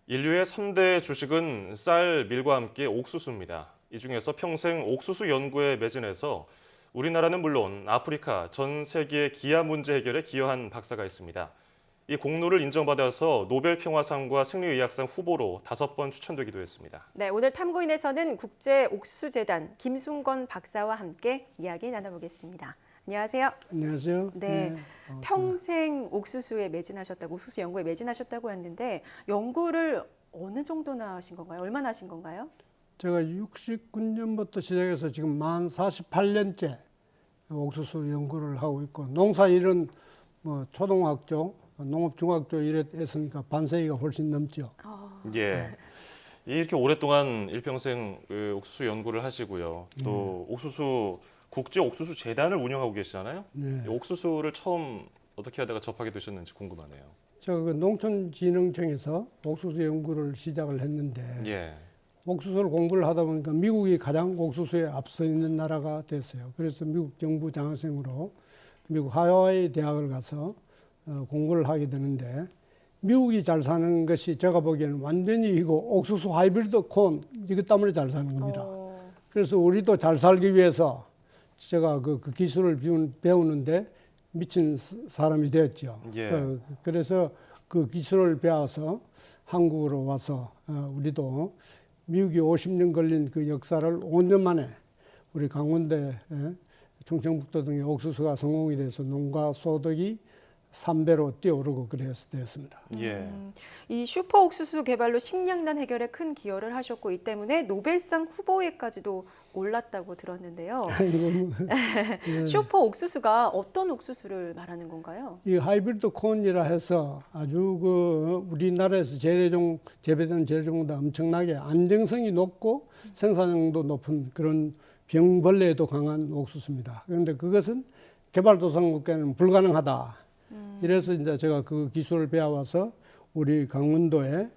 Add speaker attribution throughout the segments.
Speaker 1: 인류의 3대 주식은 쌀, 밀과 함께 옥수수입니다. 이 중에서 평생 옥수수 연구에 매진해서 우리나라는 물론 아프리카, 전 세계의 기아 문제 해결에 기여한 박사가 있습니다. 이 공로를 인정받아서 노벨 평화상과 생리의학상 후보로 5번 추천되기도 했습니다.
Speaker 2: 네, 오늘 탐구인에서는 국제옥수수재단 김순건 박사와 함께 이야기 나눠보겠습니다. 안녕하세요.
Speaker 3: 안녕하세요.
Speaker 2: 네, 평생 옥수수에 매진하셨다고, 옥수수 연구에 매진하셨다고 했는데 연구를 어느 정도나 하신 건가요? 얼마나 하신 건가요?
Speaker 3: 제가 69년부터 시작해서 지금 만 48년째 옥수수 연구를 하고 있고, 농사일은 뭐 초등학교, 농업중학교 이랬으니까 반세기가 훨씬 넘죠.
Speaker 1: 예. 이렇게 오랫동안 일평생 옥수수 연구를 하시고요. 또 옥수수 국제 옥수수 재단을 운영하고 계시잖아요.
Speaker 3: 네.
Speaker 1: 이 옥수수를 처음 어떻게 하다가 접하게 되셨는지 궁금하네요.
Speaker 3: 제가 그 농촌진흥청에서 옥수수 연구를 시작을 했는데,
Speaker 1: 예.
Speaker 3: 옥수수를 공부를 하다 보니까 미국이 가장 옥수수에 앞서 있는 나라가 됐어요. 그래서 미국 정부 장학생으로 미국 하와이 대학을 가서 공부를 하게 되는데, 미국이 잘 사는 것이 제가 보기에는 완전히 이거 옥수수 하이브리드 콘 이것 때문에 잘 사는 겁니다. 그래서 우리도 잘 살기 위해서 제가 그 기술을 배우는데 미친 사람이 되었죠.
Speaker 1: 예.
Speaker 3: 그래서 그 기술을 배워서 한국으로 와서 우리도 미국이 50년 걸린 그 역사를 5년 만에 우리 강원도에 충청북도 등의 옥수수가 성공이 돼서 농가 소득이 3배로 뛰어오르고 그랬습니다.
Speaker 1: 예.
Speaker 2: 이 슈퍼 옥수수 개발로 식량난 해결에 큰 기여를 하셨고 이 때문에 노벨상 후보에까지도 올랐다고 들었는데요. 슈퍼 옥수수가 어떤 옥수수를 말하는 건가요?
Speaker 3: 이 하이브리드 콘이라 해서 아주 그 우리나라에서 재배되는 재래종보다 엄청나게 안정성이 높고 생산량도 높은 그런 병벌레에도 강한 옥수수입니다. 그런데 그것은 개발도상국에는 불가능하다. 이래서 이제 제가 그 기술을 배워와서 우리 강원도에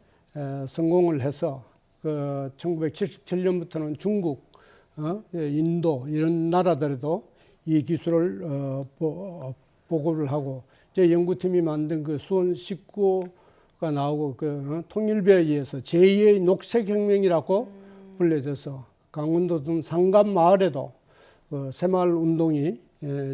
Speaker 3: 성공을 해서 그 1977년부터는 중국, 인도 이런 나라들에도 이 기술을 보고를 하고, 제 연구팀이 만든 그 수원 19가 나오고 그 통일부에 의해서 제2의 녹색혁명이라고 불려져서 강원도 등 산간 마을에도 새마을 운동이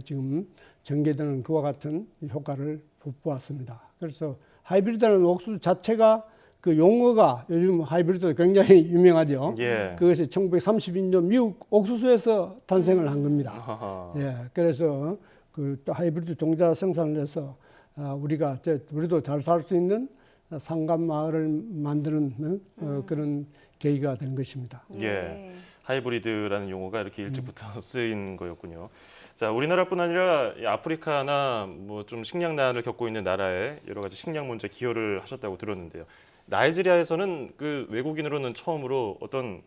Speaker 3: 지금 전개되는 그와 같은 효과를 보았습니다. 그래서 하이브리드라는 옥수수 자체가 그 용어가 요즘 하이브리드 굉장히 유명하죠.
Speaker 1: 예.
Speaker 3: 그것이 1932년 미국 옥수수에서 탄생을 한 겁니다. 예, 그래서 그 하이브리드 종자 생산을 해서 우리도 잘 살 수 있는 산간 마을을 만드는 그런 계기가 된 것입니다.
Speaker 1: 예. 하이브리드라는 용어가 이렇게 일찍부터 쓰인 거였군요. 자, 우리나라뿐 아니라 아프리카나 뭐 좀 식량난을 겪고 있는 나라에 여러 가지 식량 문제 기여를 하셨다고 들었는데요. 나이지리아에서는 그 외국인으로는 처음으로 어떤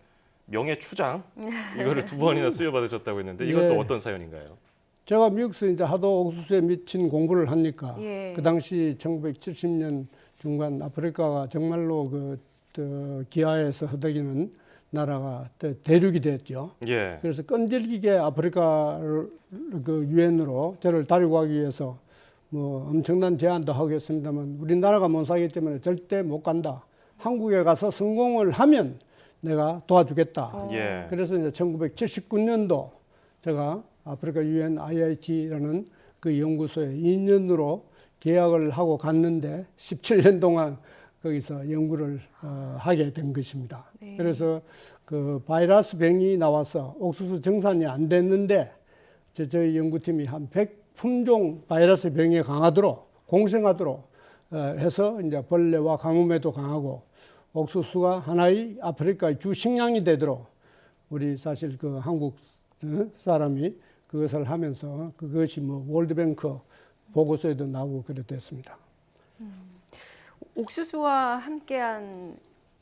Speaker 1: 명예 추장 이거를 2번이나 수여받으셨다고 했는데 이것도
Speaker 3: 예.
Speaker 1: 어떤 사연인가요?
Speaker 3: 제가 미국에서 이제 하도 옥수수에 미친 공부를 하니까
Speaker 2: 예.
Speaker 3: 그 당시 1970년 중반 아프리카가 정말로 기아에서 허덕이는 나라가 대륙이 됐죠.
Speaker 1: 예.
Speaker 3: 그래서 끈질기게 아프리카를 그 유엔으로 저를 데리고 가기 위해서 뭐 엄청난 제안도 하겠습니다만 우리나라가 못 사기 때문에 절대 못 간다. 한국에 가서 성공을 하면 내가 도와주겠다.
Speaker 1: 예.
Speaker 3: 그래서 이제 1979년도 제가 아프리카 유엔 IIT라는 그 연구소에 2년으로 계약을 하고 갔는데 17년 동안 거기서 연구를 하게 된 것입니다.
Speaker 2: 네.
Speaker 3: 그래서 그 바이러스 병이 나와서 옥수수 정산이 안 됐는데 저희 연구팀이 한 100품종 바이러스 병에 강하도록 공생하도록 해서 이제 벌레와 가뭄에도 강하고 옥수수가 하나의 아프리카의 주 식량이 되도록 우리 사실 그 한국 사람이 그것을 하면서 그것이 뭐 월드뱅크 보고서에도 나오고 그래 됐습니다.
Speaker 2: 옥수수와 함께한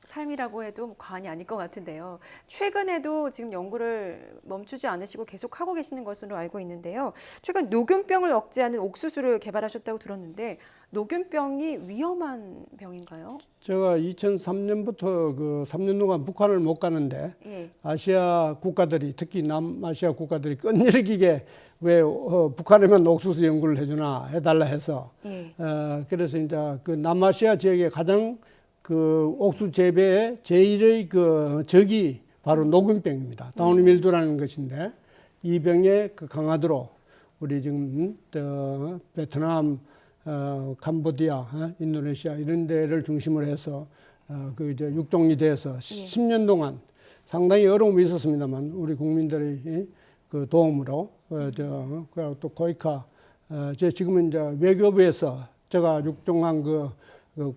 Speaker 2: 삶이라고 해도 과언이 아닐 것 같은데요. 최근에도 지금 연구를 멈추지 않으시고 계속 하고 계시는 것으로 알고 있는데요. 최근 녹균병을 억제하는 옥수수를 개발하셨다고 들었는데 녹균병이 위험한 병인가요?
Speaker 3: 제가 2003년부터 그 3년 동안 북한을 못 가는데
Speaker 2: 예.
Speaker 3: 아시아 국가들이 특히 남아시아 국가들이 끈질기게 왜 북한에만 옥수수 연구를 해주나 해달라 해서
Speaker 2: 예.
Speaker 3: 그래서 이제 그 남아시아 지역에 가장 그 옥수수 재배의 제1의 그 적이 바로 녹균병입니다. 다운 밀도라는 것인데 이 병에 그 강화도로 우리 지금 베트남, 캄보디아, 인도네시아 이런 데를 중심으로 해서 그 이제 육종이 돼서 10년 동안 상당히 어려움이 있었습니다만 우리 국민들의 그 도움으로 그리고 또 고이카 지금은 이제 외교부에서 제가 육종한 그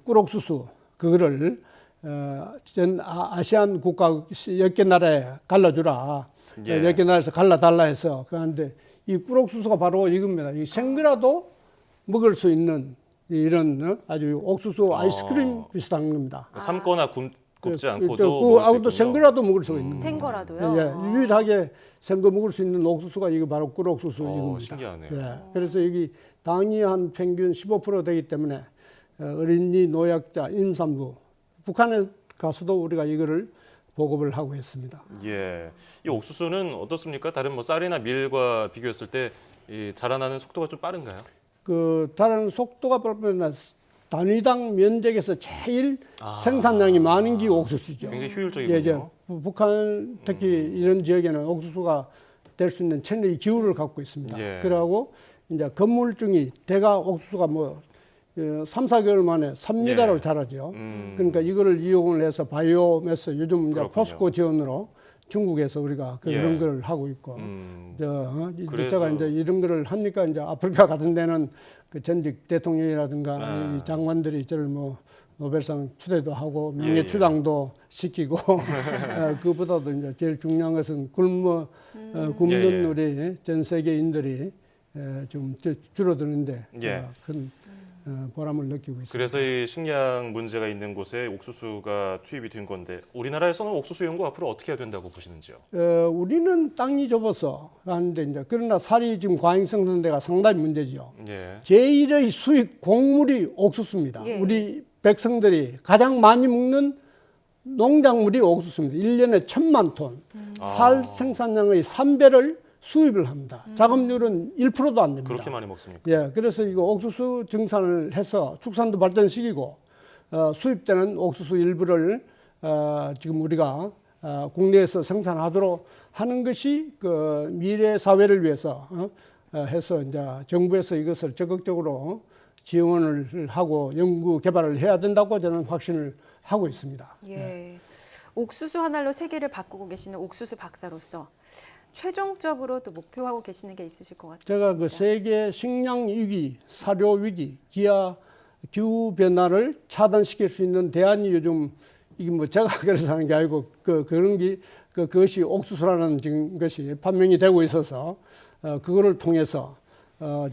Speaker 3: 꿀옥수수 그거를 전 아시안 국가 10개 나라에 갈라주라.
Speaker 1: 예.
Speaker 3: 10개 나라에서 갈라달라 해서 그런데 이 꿀옥수수가 바로 이겁니다. 이 생거라도 먹을 수 있는 이런 아주 옥수수 아이스크림 비슷한 겁니다.
Speaker 1: 삶거나 굽지 않고도
Speaker 3: 그
Speaker 1: 먹을 수
Speaker 3: 아무도
Speaker 1: 있군요.
Speaker 3: 생거라도 먹을 수가 있는 거예요.
Speaker 2: 생거라도요.
Speaker 3: 예, 유일하게 생거 먹을 수 있는 옥수수가 이거 바로 꿀옥수수 이겁니다.
Speaker 1: 신기하네요.
Speaker 3: 예, 그래서 여기 당이 한 평균 15% 되기 때문에 어린이, 노약자, 임산부 북한에 가서도 우리가 이거를 보급을 하고 있습니다.
Speaker 1: 예, 이 옥수수는 어떻습니까? 다른 뭐 쌀이나 밀과 비교했을 때 이 자라나는 속도가 좀 빠른가요?
Speaker 3: 그 다른 속도가 빠르면 단위당 면적에서 제일 생산량이 많은 게 옥수수죠.
Speaker 1: 굉장히
Speaker 3: 예,
Speaker 1: 효율적이군요.
Speaker 3: 이제 북한 특히 이런 지역에는 옥수수가 될 수 있는 천의 기후를 갖고 있습니다.
Speaker 1: 예.
Speaker 3: 그러고 이제 건물중이 대가 옥수수가 뭐 3, 4개월 만에 3m를
Speaker 1: 예.
Speaker 3: 자라죠. 그러니까 이거를 이용을 해서 바이오매스 요즘 이제
Speaker 1: 그렇군요.
Speaker 3: 포스코 지원으로 중국에서 우리가 그런
Speaker 1: 예.
Speaker 3: 걸 하고 있고
Speaker 1: 그래서-
Speaker 3: 이때가 이제 이런 거를 하니까 이제 아프리카 같은 데는 그 전직 대통령이라든가 이 장관들이 저를 뭐 노벨상 추대도 하고 명예 추장도 시키고 그보다도 이제 제일 중요한 것은 굶는
Speaker 1: 예.
Speaker 3: 우리 전 세계인들이 좀 줄어드는데
Speaker 1: 예.
Speaker 3: 큰 보람을 느끼고 있습니다.
Speaker 1: 그래서 이 식량 문제가 있는 곳에 옥수수가 투입이 된 건데 우리나라에서는 옥수수 연구 앞으로 어떻게 해야 된다고 보시는지요?
Speaker 3: 우리는 땅이 좁아서 하는데 이제 그러나 쌀이 지금 과잉 생산된 데가 상당히 문제죠.
Speaker 1: 예.
Speaker 3: 제1의 수입 곡물이 옥수수입니다.
Speaker 2: 예.
Speaker 3: 우리 백성들이 가장 많이 먹는 농작물이 옥수수입니다. 1년에 1,000만 톤. 쌀 생산량의 3배를 수입을 합니다. 작업률은 1%도 안 됩니다.
Speaker 1: 그렇게 많이 먹습니까?
Speaker 3: 예, 그래서 이거 옥수수 증산을 해서 축산도 발전시키고 수입되는 옥수수 일부를 지금 우리가 국내에서 생산하도록 하는 것이 그 미래 사회를 위해서 해서 이제 정부에서 이것을 적극적으로 지원을 하고 연구 개발을 해야 된다고 저는 확신을 하고 있습니다.
Speaker 2: 예. 옥수수 한 알로 세계를 바꾸고 계시는 옥수수 박사로서 최종적으로 또 목표하고 계시는 게 있으실 것 같아요.
Speaker 3: 제가 그 세계 식량 위기, 사료 위기, 기후 변화를 차단시킬 수 있는 대안이 요즘 이게 뭐 제가 그래서 하는 게 아니고 그런 게 그것이 옥수수라는 지금 것이 판명이 되고 있어서 그거를 통해서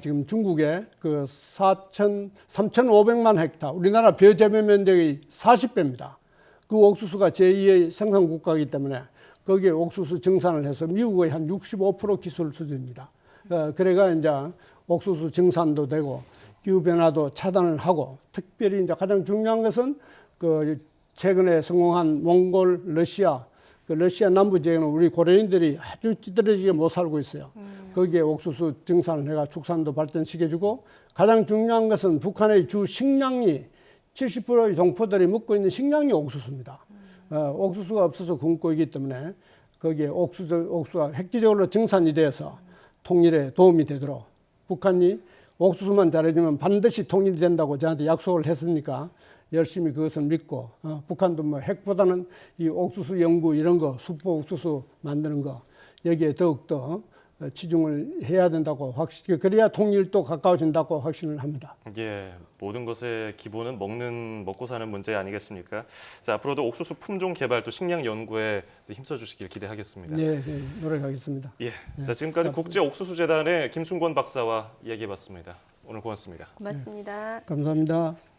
Speaker 3: 지금 중국의 그 3,500만 헥타 우리나라 벼재배 면적의 40배입니다. 그 옥수수가 제2의 생산 국가이기 때문에 거기에 옥수수 증산을 해서 미국의 한 65% 기술 수준입니다. 그래가 이제 옥수수 증산도 되고 기후 변화도 차단을 하고 특별히 이제 가장 중요한 것은 그 최근에 성공한 몽골, 러시아, 그 러시아 남부 지역에는 우리 고려인들이 아주 찌들어지게 못 살고 있어요. 거기에 옥수수 증산을 해가 축산도 발전시켜주고 가장 중요한 것은 북한의 주 식량이 70%의 동포들이 먹고 있는 식량이 옥수수입니다. 옥수수가 없어서 굶고 있기 때문에 거기에 옥수수가 획기적으로 증산이 돼서 통일에 도움이 되도록 북한이 옥수수만 잘해주면 반드시 통일이 된다고 저한테 약속을 했으니까 열심히 그것을 믿고 북한도 뭐 핵보다는 이 옥수수 연구 이런 거 수포 옥수수 만드는 거 여기에 더욱더 치중을 해야 된다고 그래야 통일도 가까워진다고 확신을 합니다.
Speaker 1: 예, 모든 것의 기본은 먹고 사는 문제 아니겠습니까? 자, 앞으로도 옥수수 품종 개발 또 식량 연구에 힘써 주시길 기대하겠습니다.
Speaker 3: 네, 노력하겠습니다.
Speaker 1: 예, 자 지금까지 국제 옥수수 재단의 김순권 박사와 이야기해봤습니다. 오늘 고맙습니다.
Speaker 2: 고맙습니다.
Speaker 3: 감사합니다.